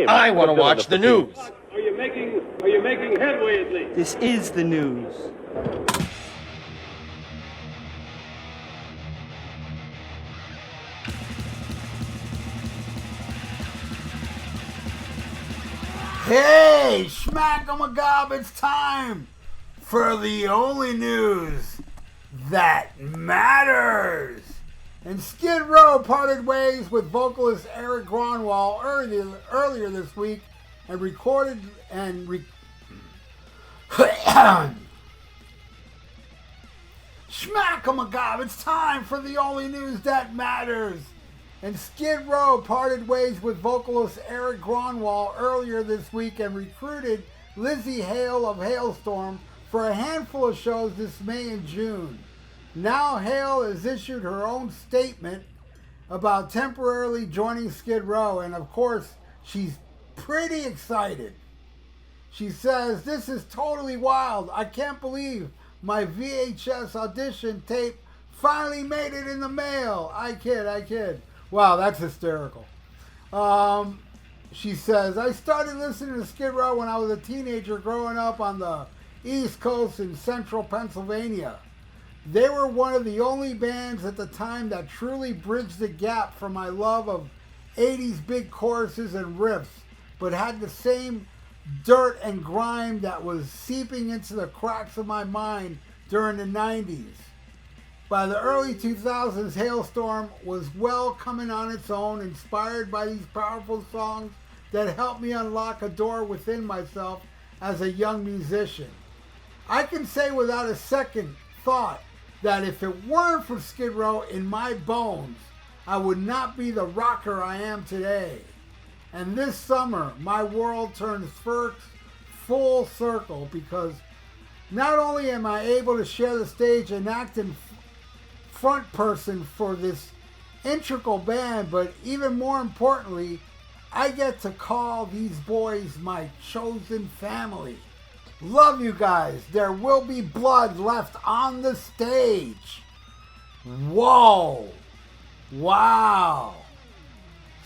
him. I want to watch the news. Are you making headway at least? This is the news. Hey, schmack-a-ma-gob, it's time for the only news that matters. And Skid Row parted ways with vocalist Eric Gronwall earlier this week and recorded Schmack-a-ma-gob, it's time for the only news that matters. And Skid Row parted ways with vocalist Eric Gronwall earlier this week and recruited Lzzy Hale of Halestorm for a handful of shows this May and June. Now Hale has issued her own statement about temporarily joining Skid Row, and of course, she's pretty excited. She says, "This is totally wild. I can't believe my VHS audition tape finally made it in the mail. I kid. Wow, that's hysterical." She says, "I started listening to Skid Row when I was a teenager growing up on the East Coast in central Pennsylvania. They were one of the only bands at the time that truly bridged the gap from my love of 80s big choruses and riffs, but had the same dirt and grime that was seeping into the cracks of my mind during the 90s. By the early 2000s, Halestorm was well coming on its own, inspired by these powerful songs that helped me unlock a door within myself as a young musician. I can say without a second thought that if it weren't for Skid Row in my bones, I would not be the rocker I am today. And this summer, my world turns full circle because not only am I able to share the stage and act in front person for this integral band, but even more importantly, I get to call these boys my chosen family. Love you guys. There will be blood left on the stage." Whoa. Wow.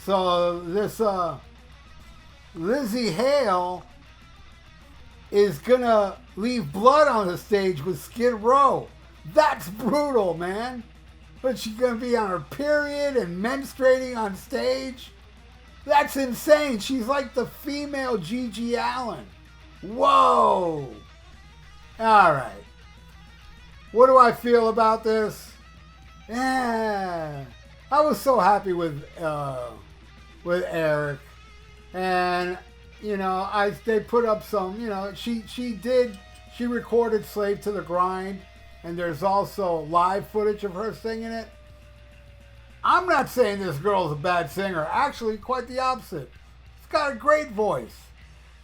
So this Lzzy Hale is gonna leave blood on the stage with Skid Row. That's brutal, man. But she's gonna be on her period and menstruating on stage? That's insane. She's like the female Gigi Allen. Whoa. All right. What do I feel about this? Yeah. I was so happy with Eric. And, you know, they put up some, you know, she recorded Slave to the Grind, and there's also live footage of her singing it. I'm not saying this girl's a bad singer. Actually, quite the opposite. She's got a great voice.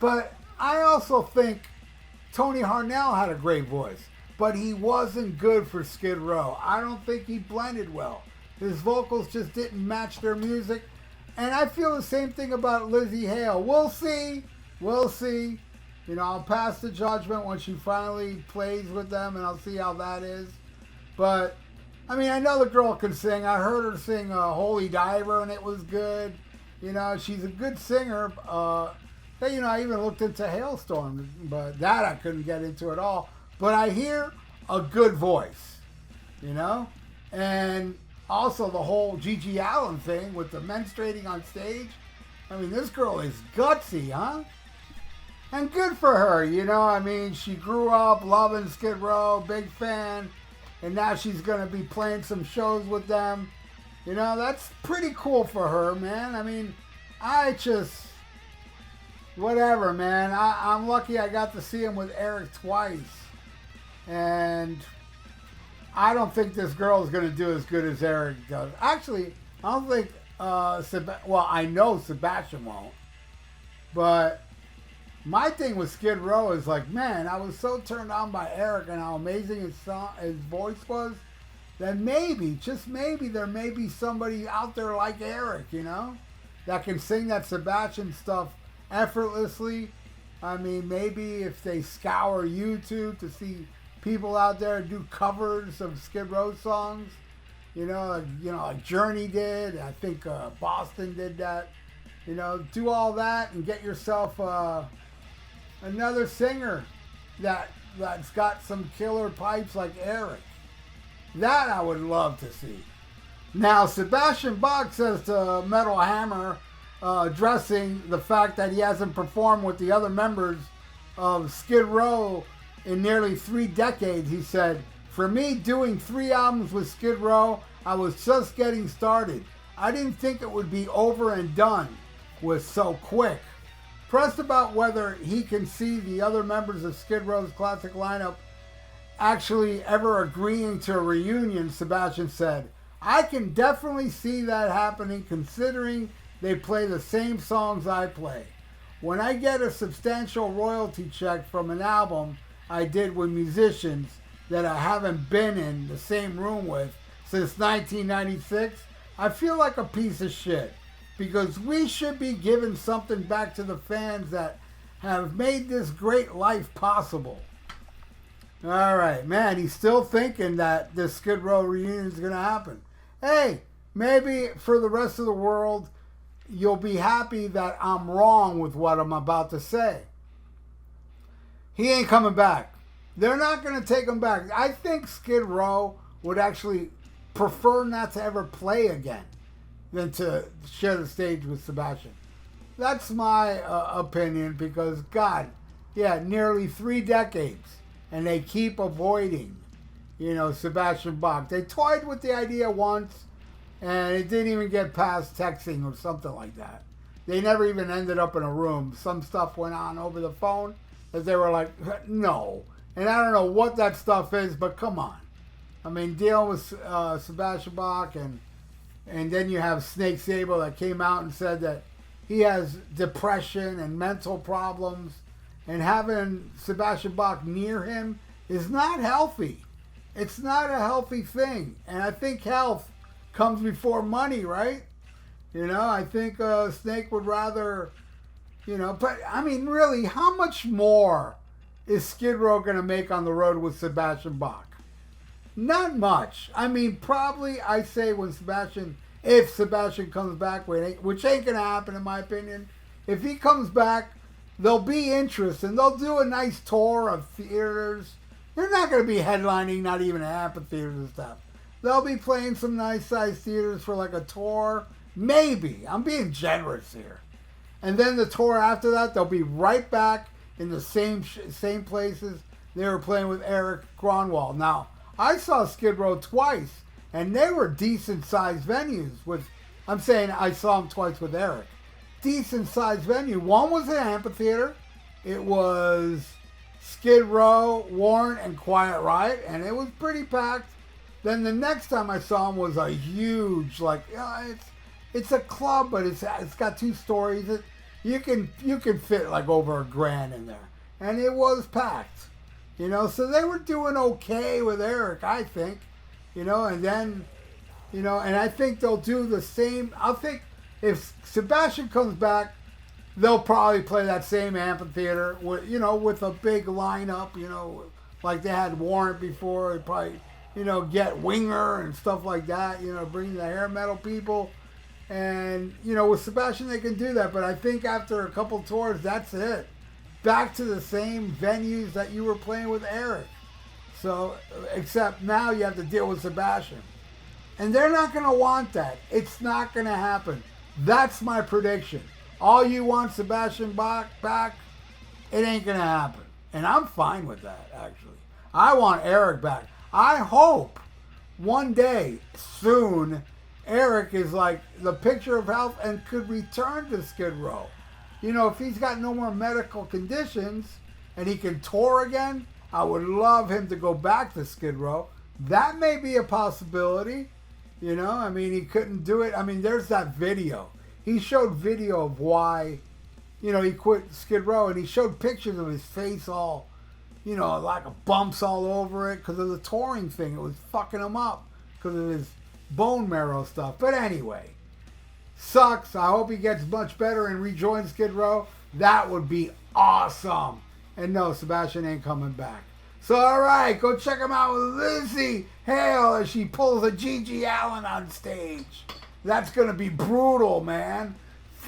But I also think Tony Harnell had a great voice. But he wasn't good for Skid Row. I don't think he blended well. His vocals just didn't match their music. And I feel the same thing about Lzzy Hale. We'll see. You know, I'll pass the judgment when she finally plays with them, and I'll see how that is. But, I mean, I know the girl can sing. I heard her sing Holy Diver, and it was good. You know, she's a good singer. You know, I even looked into Halestorm, but that I couldn't get into at all. But I hear a good voice, you know? And also the whole Gigi Allen thing with the menstruating on stage. I mean, this girl is gutsy, huh? And good for her, you know? I mean, she grew up loving Skid Row, big fan, and now she's going to be playing some shows with them. You know, that's pretty cool for her, man. I mean, whatever, man. I'm lucky I got to see him with Eric twice. And I don't think this girl is going to do as good as Eric does. Actually, I don't think, I know Sebastian won't. But my thing with Skid Row is like, man, I was so turned on by Eric and how amazing his voice was, that maybe, just maybe, there may be somebody out there like Eric, you know, that can sing that Sebastian stuff effortlessly. I mean, maybe if they scour YouTube to see people out there do covers of Skid Row songs, you know, like Journey did. I think Boston did that. You know, do all that and get yourself another singer that's got some killer pipes like Eric. That I would love to see. Now, Sebastian Bach says to Metal Hammer, addressing the fact that he hasn't performed with the other members of Skid Row in nearly 3 decades, he said, "For me, doing 3 albums with Skid Row, I was just getting started. I didn't think it would be over and done with so quick." Pressed about whether he can see the other members of Skid Row's classic lineup actually ever agreeing to a reunion, Sebastian said, "I can definitely see that happening considering they play the same songs I play. When I get a substantial royalty check from an album I did with musicians that I haven't been in the same room with since 1996, I feel like a piece of shit because we should be giving something back to the fans that have made this great life possible." All right, man, he's still thinking that this Skid Row reunion is going to happen. Hey, maybe for the rest of the world, you'll be happy that I'm wrong with what I'm about to say. He ain't coming back. They're not going to take him back. I think Skid Row would actually prefer not to ever play again than to share the stage with Sebastian. That's my opinion because, God, yeah, nearly 3 decades. And they keep avoiding, Sebastian Bach. They toyed with the idea once, and it didn't even get past texting or something like that. They never even ended up in a room. Some stuff went on over the phone that they were like, no. And I don't know what that stuff is, but come on. I mean, dealing with Sebastian Bach, and then you have Snake Sable that came out and said that he has depression and mental problems. And having Sebastian Bach near him is not healthy. It's not a healthy thing. And I think health comes before money, right? I think Snake would rather, but I mean, really, how much more is Skid Row going to make on the road with Sebastian Bach? Not much. I mean, probably, I say if Sebastian comes back, which ain't going to happen in my opinion, if he comes back, there'll be interest, and they'll do a nice tour of theaters. They're not going to be headlining, not even amphitheaters and stuff. They'll be playing some nice-sized theaters for like a tour. Maybe. I'm being generous here. And then the tour after that, they'll be right back in the same places they were playing with Eric Gronwald. Now, I saw Skid Row twice, and they were decent-sized venues. I'm saying I saw them twice with Eric. Decent-sized venue. One was an amphitheater. It was Skid Row, Warrant, and Quiet Riot, and it was pretty packed. Then the next time I saw him was a huge, it's a club, but it's got 2 stories. You can fit like over $1,000 in there, and it was packed. So they were doing okay with Eric, I think. And then, and I think they'll do the same. I think. If Sebastian comes back, they'll probably play that same amphitheater with a big lineup, like they had Warrant before. They'd probably, get Winger and stuff like that, bring the hair metal people. And, with Sebastian, they can do that. But I think after a couple tours, that's it. Back to the same venues that you were playing with Eric. So, except now you have to deal with Sebastian. And they're not going to want that. It's not going to happen. That's my prediction. All you want Sebastian Bach back, it ain't going to happen. And I'm fine with that, actually. I want Eric back. I hope one day, soon, Eric is like the picture of health and could return to Skid Row. If he's got no more medical conditions and he can tour again, I would love him to go back to Skid Row. That may be a possibility. I mean, he couldn't do it. I mean, there's that video. He showed video of why, he quit Skid Row, and he showed pictures of his face all, like bumps all over it because of the touring thing. It was fucking him up because of his bone marrow stuff. But anyway, sucks. I hope he gets much better and rejoins Skid Row. That would be awesome. And no, Sebastian ain't coming back. So, all right, go check him out with Lzzy Hale as she pulls a Gigi Allen on stage. That's going to be brutal, man.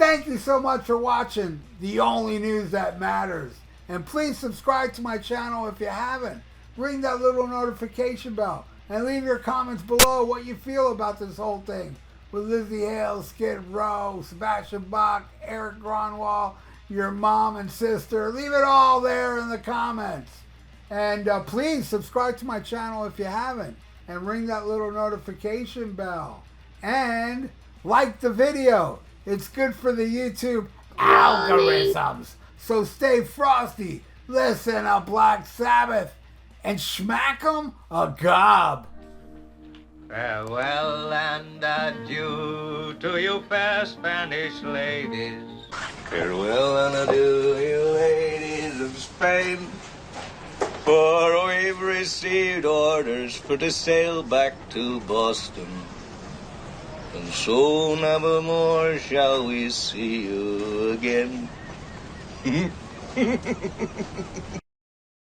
Thank you so much for watching the only news that matters. And please subscribe to my channel if you haven't. Ring that little notification bell. And leave your comments below what you feel about this whole thing. With Lzzy Hale, Skid Row, Sebastian Bach, Eric Gronwall, your mom and sister. Leave it all there in the comments. And please subscribe to my channel if you haven't. And ring that little notification bell. And like the video. It's good for the YouTube algorithms. So stay frosty. Listen to Black Sabbath. And smack 'em a gob. Farewell and adieu to you fair Spanish ladies. Farewell and adieu, you ladies of Spain. For we've received orders for to sail back to Boston. And so never more shall we see you again.